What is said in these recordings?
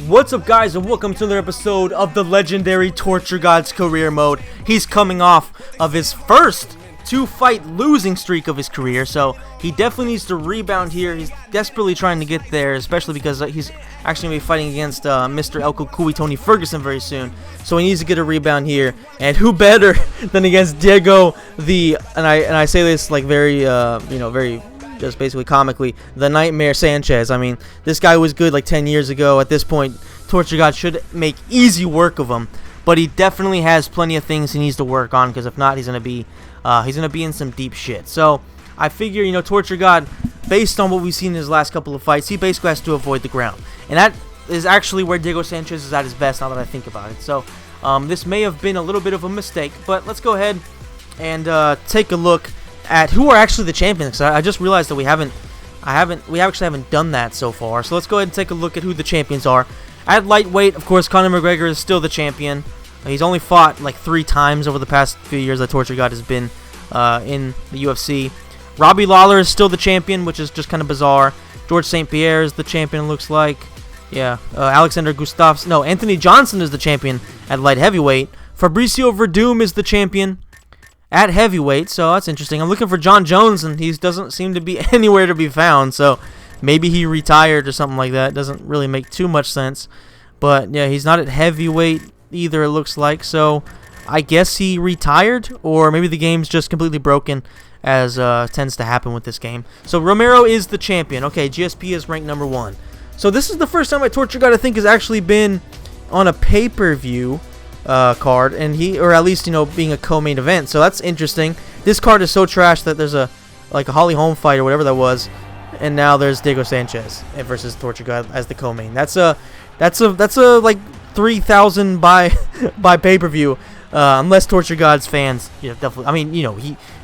What's up, guys, and welcome to another episode of the legendary Torture God's career mode. He's coming off of his first two-fight losing streak of his career, so he definitely needs to rebound here. He's desperately trying to get there, especially because he's actually going to be fighting against Mr. El Cucuy Tony Ferguson very soon. So he needs to get a rebound here, and who better than against Diego and I say this like very very just basically comically, the Nightmare Sanchez. I mean, this guy was good like 10 years ago. At this point, Torture God should make easy work of him, but he definitely has plenty of things he needs to work on, because if not, he's gonna be in some deep shit. So I figure, Torture God, based on what we've seen in his last couple of fights, he basically has to avoid the ground, and that is actually where Diego Sanchez is at his best, now that I think about it. So this may have been a little bit of a mistake, but let's go ahead and take a look at who are actually the champions, because I just realized that we actually haven't done that so far. So let's go ahead and take a look at who the champions are. At lightweight, of course, Conor McGregor is still the champion. He's only fought like 3 times over the past few years that Torture God has been in the UFC. Robbie Lawler is still the champion, which is just kind of bizarre. George St. Pierre is the champion, it looks like. Yeah, Anthony Johnson is the champion at light heavyweight. Fabricio Verdum is the champion at heavyweight, so that's interesting. I'm looking for John Jones, and he doesn't seem to be anywhere to be found, so maybe he retired or something like that. Doesn't really make too much sense. But yeah, he's not at heavyweight either, it looks like, so I guess he retired, or maybe the game's just completely broken, as tends to happen with this game. So Romero is the champion. Okay, GSP is ranked number 1. So this is the first time my Torture God, I think, has actually been on a pay-per-view card, and or at least being a co-main event, so that's interesting. This card is so trash that there's a Holly Holm fight or whatever that was, and now there's Diego Sanchez versus Torture God as the co-main. That's a like 3,000 by pay-per-view, unless Torture God's fans, definitely. I mean,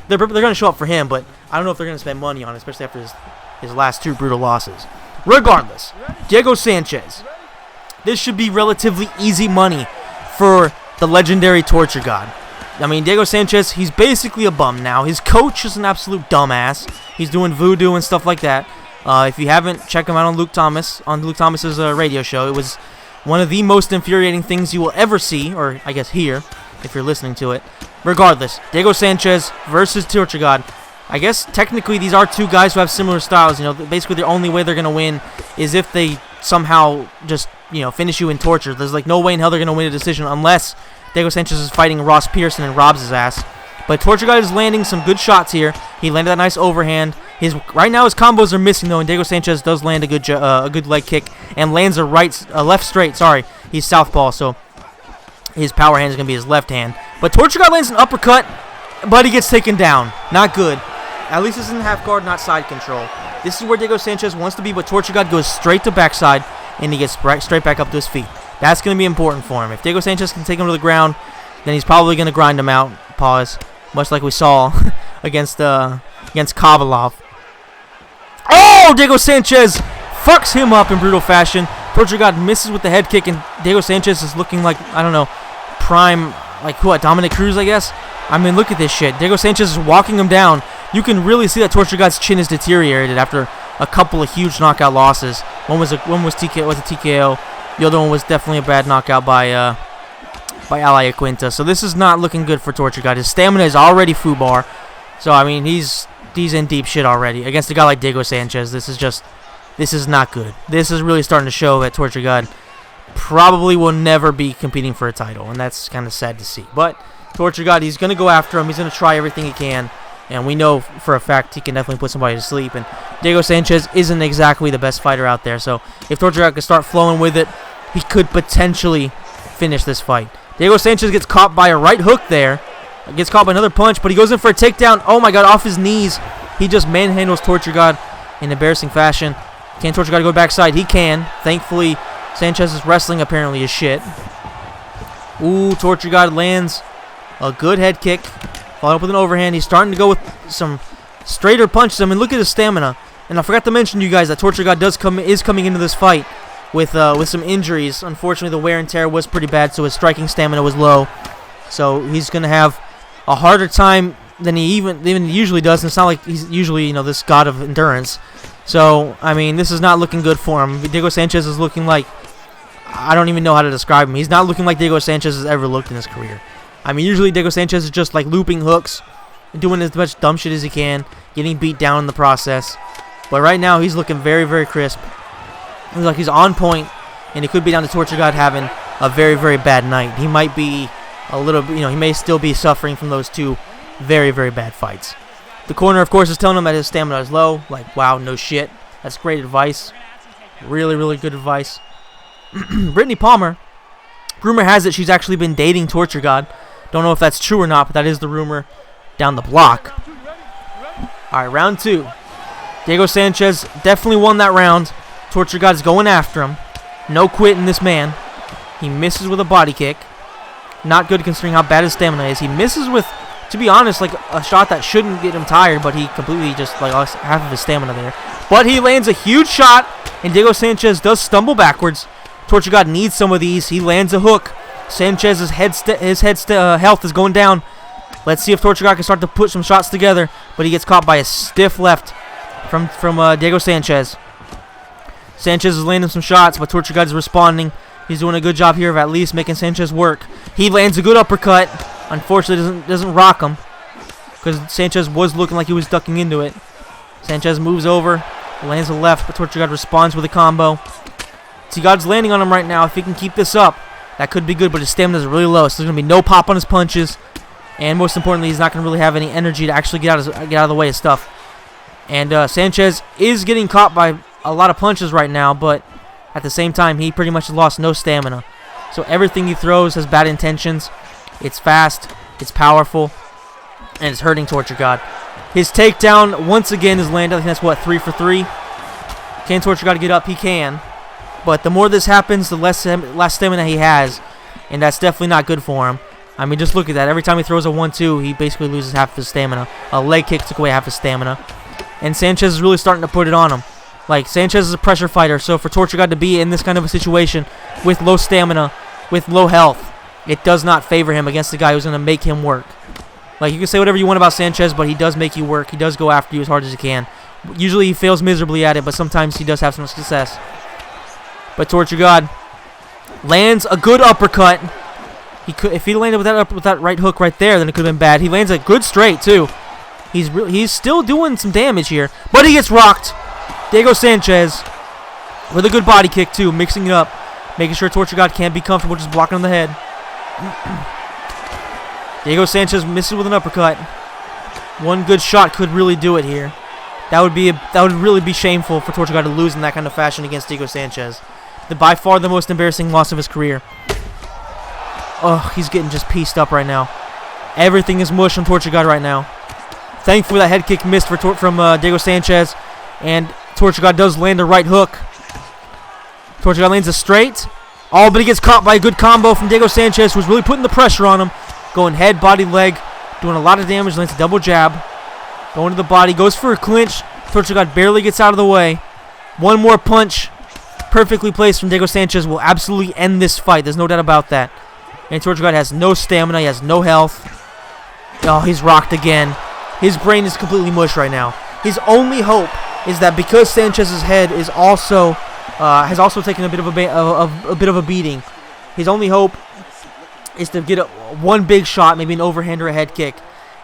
they're gonna show up for him, but I don't know if they're gonna spend money on it, especially after his last 2 brutal losses. Regardless, Diego Sanchez. This should be relatively easy money for the legendary Torture God. I mean, Diego Sanchez, he's basically a bum now. His coach is an absolute dumbass. He's doing voodoo and stuff like that. If you haven't, check him out on Luke Thomas's radio show. It was one of the most infuriating things you will ever see, or I guess hear, if you're listening to it. Regardless, Diego Sanchez versus Torture God. I guess technically these are 2 guys who have similar styles. Basically the only way they're going to win is if they somehow just finish you in torture. There's like no way in hell they're going to win a decision unless Diego Sanchez is fighting Ross Pearson and robs his ass. But Torture God is landing some good shots here. He landed that nice overhand. Right now his combos are missing though, and Diego Sanchez does land a good leg kick and lands a left straight. Sorry, he's southpaw, so his power hand is going to be his left hand. But Torture God lands an uppercut, but he gets taken down. Not good. At least this isn't half guard, not side control. This is where Diego Sanchez wants to be, but Torture God goes straight to backside, and he gets straight back up to his feet. That's going to be important for him. If Diego Sanchez can take him to the ground, then he's probably going to grind him out. Pause. Much like we saw against Kovalov. Oh, Diego Sanchez fucks him up in brutal fashion. Torture God misses with the head kick, and Diego Sanchez is looking like, I don't know, prime, like who, Dominic Cruz, I guess? I mean, look at this shit. Diego Sanchez is walking him down. You can really see that Torture God's chin is deteriorated after a couple of huge knockout losses. One was a TKO. The other one was definitely a bad knockout by Ali Quinta. So this is not looking good for Torture God. His stamina is already foobar. So I mean, he's in deep shit already against a guy like Diego Sanchez. This is not good. This is really starting to show that Torture God probably will never be competing for a title, and that's kind of sad to see. But Torture God, he's going to go after him. He's going to try everything he can. And we know for a fact he can definitely put somebody to sleep. And Diego Sanchez isn't exactly the best fighter out there. So if Torture God can start flowing with it, he could potentially finish this fight. Diego Sanchez gets caught by a right hook there. Gets caught by another punch, but he goes in for a takedown. Oh my God, off his knees. He just manhandles Torture God in embarrassing fashion. Can Torture God go backside? He can. Thankfully, Sanchez's wrestling apparently is shit. Ooh, Torture God lands a good head kick. Followed up with an overhand. He's starting to go with some straighter punches. I mean, look at his stamina. And I forgot to mention to you guys that Torture God is coming into this fight with some injuries. Unfortunately, the wear and tear was pretty bad, so his striking stamina was low. So he's going to have a harder time than he even usually does. And it's not like he's usually this god of endurance. So I mean, this is not looking good for him. Diego Sanchez is looking like I don't even know how to describe him. He's not looking like Diego Sanchez has ever looked in his career. I mean, usually Diego Sanchez is just like looping hooks, doing as much dumb shit as he can, getting beat down in the process. But right now, he's looking very, very crisp. Looks like he's on point, and it could be down to Torture God having a very, very bad night. He might be a little, he may still be suffering from those two very, very bad fights. The corner, of course, is telling him that his stamina is low. Like, wow, no shit. That's great advice. Really, really good advice. Brittany Palmer, rumor has it she's actually been dating Torture God. Don't know if that's true or not, but that is the rumor down the block. All right, round 2. Diego Sanchez definitely won that round. Torture God is going after him. No quitting this man. He misses with a body kick. Not good considering how bad his stamina is. He misses with, to be honest, like a shot that shouldn't get him tired, but he completely just like lost half of his stamina there. But he lands a huge shot, and Diego Sanchez does stumble backwards. Torture God needs some of these. He lands a hook. Sanchez's health is going down. Let's see if Torture God can start to put some shots together, but he gets caught by a stiff left from Diego Sanchez. Sanchez is landing some shots, but Torture God is responding. He's doing a good job here of at least making Sanchez work. He lands a good uppercut. Unfortunately, doesn't rock him because Sanchez was looking like he was ducking into it. Sanchez moves over, lands a left, but Torture God responds with a combo. T-God's landing on him right now. If he can keep this up, that could be good, but his stamina is really low, so there's going to be no pop on his punches. And most importantly, he's not going to really have any energy to actually get out of the way of stuff. And Sanchez is getting caught by a lot of punches right now, but at the same time, he pretty much lost no stamina. So everything he throws has bad intentions. It's fast, it's powerful, and it's hurting Torture God. His takedown, once again, is landed. I think that's, what, 3 for 3? Can Torture God get up? He can. But the more this happens, the less stamina he has, and that's definitely not good for him. I mean, just look at that. Every time he throws a 1-2, he basically loses half of his stamina. A leg kick took away half his stamina. And Sanchez is really starting to put it on him. Like, Sanchez is a pressure fighter, so for Torture God to be in this kind of a situation with low stamina, with low health, it does not favor him against the guy who's going to make him work. Like, you can say whatever you want about Sanchez, but he does make you work. He does go after you as hard as he can. Usually he fails miserably at it, but sometimes he does have some success. But Torture God lands a good uppercut. If he landed with that right hook right there, then it could have been bad. He lands a good straight, too. He's still doing some damage here, but he gets rocked. Diego Sanchez with a good body kick, too, mixing it up, making sure Torture God can't be comfortable just blocking on the head. Diego Sanchez misses with an uppercut. One good shot could really do it here. That would really be shameful for Torture God to lose in that kind of fashion against Diego Sanchez. By far the most embarrassing loss of his career. Oh, he's getting just pieced up right now. Everything is mush on Torture God right now. Thankfully, that head kick missed from Diego Sanchez, and Torture God does land a right hook. Torture God lands a straight. Oh, but he gets caught by a good combo from Diego Sanchez, who's really putting the pressure on him. Going head, body, leg, doing a lot of damage. Lands a double jab. Going to the body, goes for a clinch. Torture God barely gets out of the way. One more punch, perfectly placed from Diego Sanchez, will absolutely end this fight. There's no doubt about that. And Torture God has no stamina. He has no health. Oh, he's rocked again. His brain is completely mush right now. His only hope is that because Sanchez's head is also has also taken a bit of a beating, his only hope is to get one big shot, maybe an overhand or a head kick,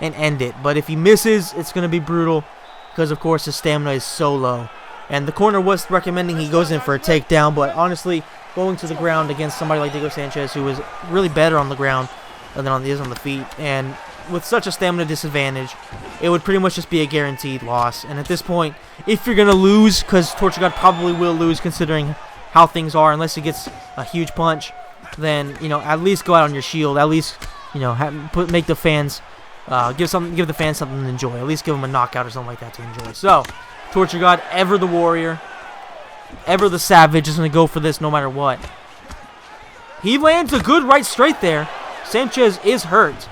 and end it. But if he misses, it's going to be brutal because, of course, his stamina is so low. And the corner was recommending he goes in for a takedown, but honestly, going to the ground against somebody like Diego Sanchez, who is really better on the ground than on the feet, and with such a stamina disadvantage, it would pretty much just be a guaranteed loss. And at this point, if you're going to lose, because Torture God probably will lose considering how things are, unless he gets a huge punch, then, at least go out on your shield. At least, make the fans, give the fans something to enjoy. At least give them a knockout or something like that to enjoy. So, Torture God, ever the warrior, ever the savage, is going to go for this no matter what. He lands a good right straight there. Sanchez is hurt.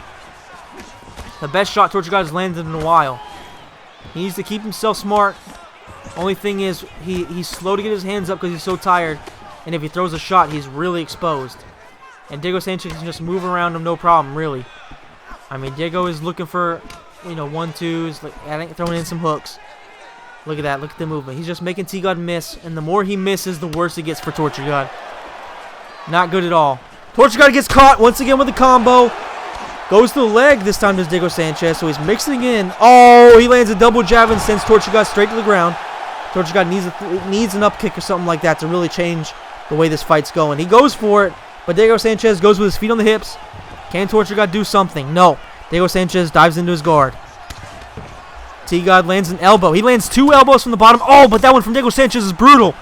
The best shot Torture God has landed in a while. He needs to keep himself smart. Only thing is, he's slow to get his hands up because he's so tired. And if he throws a shot, he's really exposed. And Diego Sanchez can just move around him, no problem, really. I mean, Diego is looking for, 1-2s, throwing in some hooks. Look at that. Look at the movement. He's just making T-God miss. And the more he misses, the worse it gets for Torture God. Not good at all. Torture God gets caught once again with a combo. Goes to the leg this time to Diego Sanchez, so he's mixing in. Oh, he lands a double jab and sends Torture God straight to the ground. Torture God needs an up kick or something like that to really change the way this fight's going. He goes for it, but Diego Sanchez goes with his feet on the hips. Can Torture God do something? No. Diego Sanchez dives into his guard. T-God lands an elbow. He lands 2 elbows from the bottom. Oh, but that one from Diego Sanchez is brutal.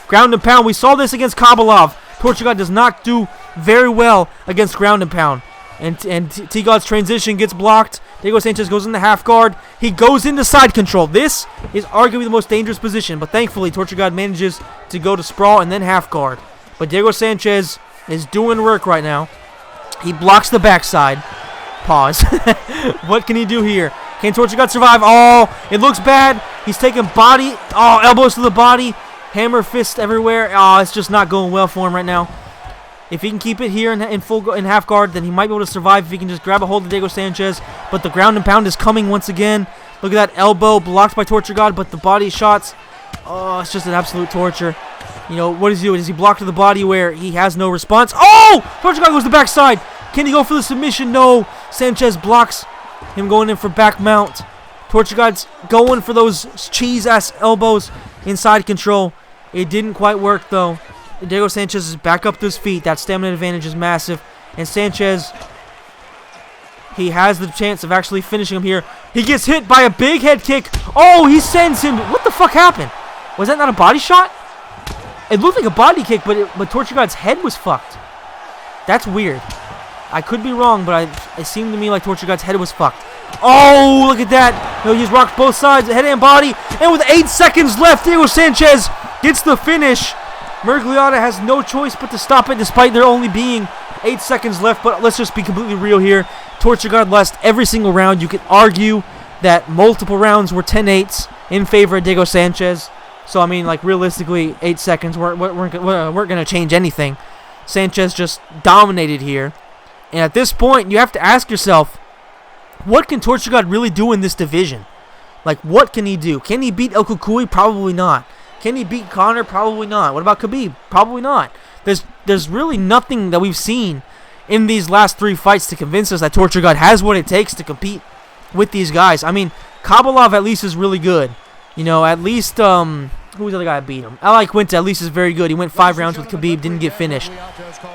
Ground and pound. We saw this against Kabalov. Torture God does not do very well against ground and pound. And T-God's transition gets blocked. Diego Sanchez goes into half guard. He goes into side control. This is arguably the most dangerous position, but thankfully Torture God manages to go to sprawl and then half guard. But Diego Sanchez is doing work right now. He blocks the backside. Pause. What can he do here? Can Torture God survive? Oh, it looks bad. He's taking body. Oh, elbows to the body. Hammer fist everywhere. Oh, it's just not going well for him right now. If he can keep it here in half guard, then he might be able to survive if he can just grab a hold of Diego Sanchez. But the ground and pound is coming once again. Look at that elbow blocked by Torture God, but the body shots. Oh, it's just an absolute torture. You know, what does he do? Does he block to the body where he has no response? Oh! Torture God goes to the backside. Can he go for the submission? No. Sanchez blocks him going in for back mount. Torture God's going for those cheese-ass elbows inside control. It didn't quite work, though. Diego Sanchez is back up to his feet. That stamina advantage is massive. And Sanchez, he has the chance of actually finishing him here. He gets hit by a big head kick. Oh, he sends him. What the fuck happened? Was that not a body shot? It looked like a body kick, but Torture God's head was fucked. That's weird. I could be wrong, but it seemed to me like Torture God's head was fucked. Oh, look at that. No, he's rocked both sides, head and body. And with 8 seconds left, Diego Sanchez gets the finish. Mergliata has no choice but to stop it despite there only being 8 seconds left. But let's just be completely real here. Torture God lost every single round. You could argue that multiple rounds were 10-8s in favor of Diego Sanchez. So, I mean, like, realistically, 8 seconds weren't going to change anything. Sanchez just dominated here. And at this point, you have to ask yourself, what can Torture God really do in this division? Like, what can he do? Can he beat El Cucuy? Probably not. Can he beat Conor? Probably not. What about Khabib? Probably not. There's really nothing that we've seen in these last 3 fights to convince us that Torture God has what it takes to compete with these guys. I mean, Kabalov at least is really good. You know, at least, who was the other guy that beat him? Ally Quinta at least is very good. He went 5 rounds with Khabib, didn't get finished.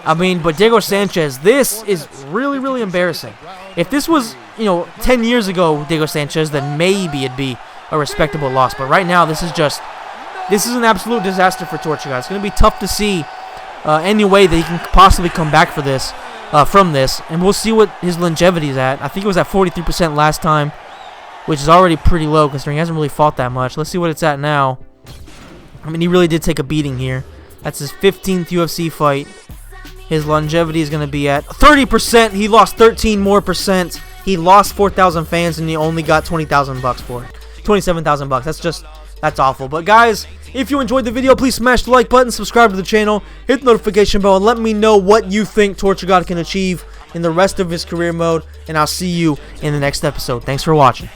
I mean, but Diego Sanchez, this is really, really embarrassing. If this was, 10 years ago, Diego Sanchez, then maybe it'd be a respectable loss. But right now, this is an absolute disaster for Torture God. It's going to be tough to see any way that he can possibly come back from this. And we'll see what his longevity is at. I think it was at 43% last time, which is already pretty low considering he hasn't really fought that much. Let's see what it's at now. I mean, he really did take a beating here. That's his 15th UFC fight. His longevity is going to be at 30%. He lost 13 more percent. He lost 4,000 fans, and he only got $20,000 for it. $27,000. That's awful. But guys, if you enjoyed the video, please smash the like button, subscribe to the channel, hit the notification bell, and let me know what you think Torture God can achieve in the rest of his career mode. And I'll see you in the next episode. Thanks for watching.